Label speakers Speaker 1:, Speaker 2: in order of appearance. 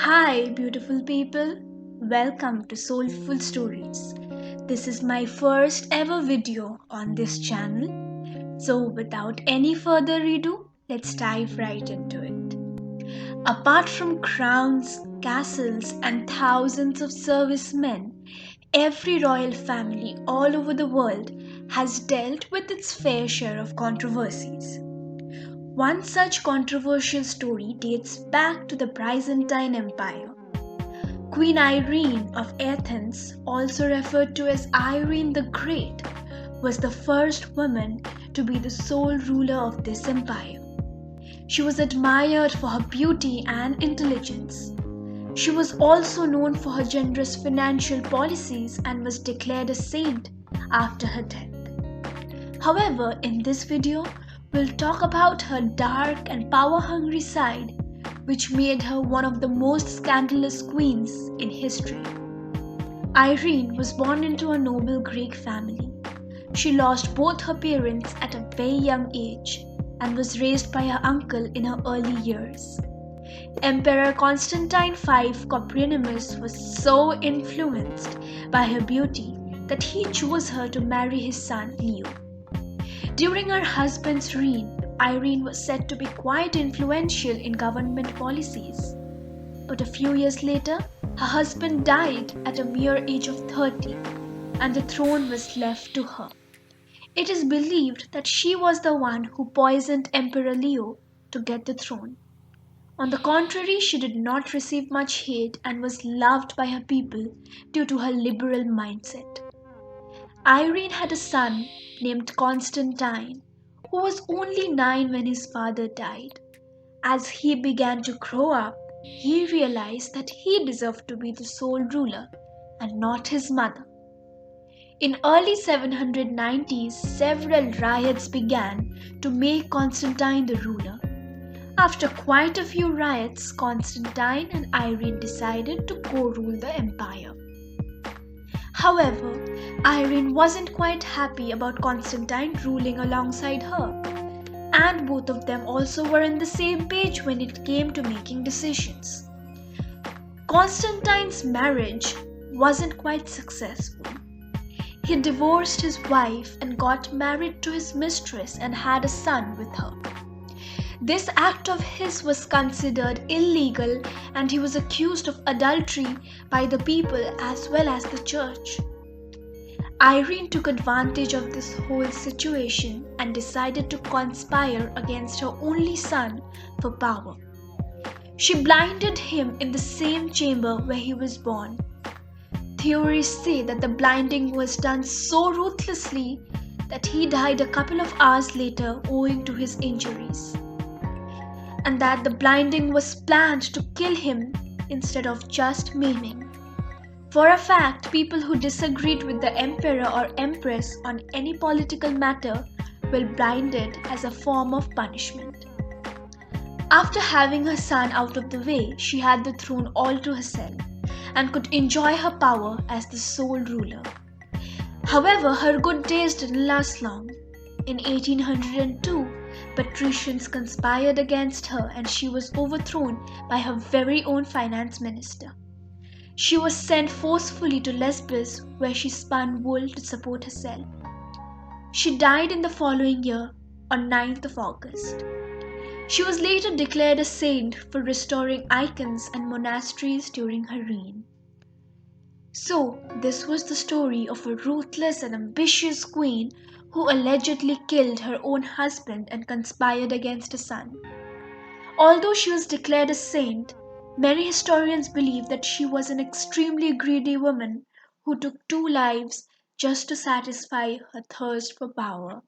Speaker 1: Hi, beautiful people. Welcome to Soulful Stories. This is my first ever video on this channel. So, without any further ado, let's dive right into it. Apart from crowns, castles, and thousands of servicemen, every royal family all over the world has dealt with its fair share of controversies. One such controversial story dates back to the Byzantine Empire. Queen Irene of Athens, also referred to as Irene the Great, was the first woman to be the sole ruler of this empire. She was admired for her beauty and intelligence. She was also known for her generous financial policies and was declared a saint after her death. However, in this video, we'll talk about her dark and power-hungry side, which made her one of the most scandalous queens in history. Irene was born into a noble Greek family. She lost both her parents at a very young age and was raised by her uncle in her early years. Emperor Constantine V Copronymus was so influenced by her beauty that he chose her to marry his son Leo. During her husband's reign, Irene was said to be quite influential in government policies. But a few years later, her husband died at a mere age of 30, and the throne was left to her. It is believed that she was the one who poisoned Emperor Leo to get the throne. On the contrary, she did not receive much hate and was loved by her people due to her liberal mindset. Irene had a son named Constantine, who was only 9 when his father died. As he began to grow up, he realized that he deserved to be the sole ruler and not his mother. In early 790s, several riots began to make Constantine the ruler. After quite a few riots, Constantine and Irene decided to co-rule the empire. However, Irene wasn't quite happy about Constantine ruling alongside her, and both of them also were on the same page when it came to making decisions. Constantine's marriage wasn't quite successful. He divorced his wife and got married to his mistress and had a son with her. This act of his was considered illegal and he was accused of adultery by the people as well as the church. Irene took advantage of this whole situation and decided to conspire against her only son for power. She blinded him in the same chamber where he was born. Theories say that the blinding was done so ruthlessly that he died a couple of hours later owing to his injuries, and that the blinding was planned to kill him instead of just maiming. For a fact, people who disagreed with the emperor or empress on any political matter were blinded as a form of punishment. After having her son out of the way, she had the throne all to herself and could enjoy her power as the sole ruler. However, her good days didn't last long. In 1802, patricians conspired against her and she was overthrown by her very own finance minister. She was sent forcefully to Lesbos where she spun wool to support herself. She died in the following year on 9th of August. She was later declared a saint for restoring icons and monasteries during her reign. So, this was the story of a ruthless and ambitious queen who allegedly killed her own husband and conspired against a son. Although she was declared a saint, many historians believe that she was an extremely greedy woman who took 2 lives just to satisfy her thirst for power.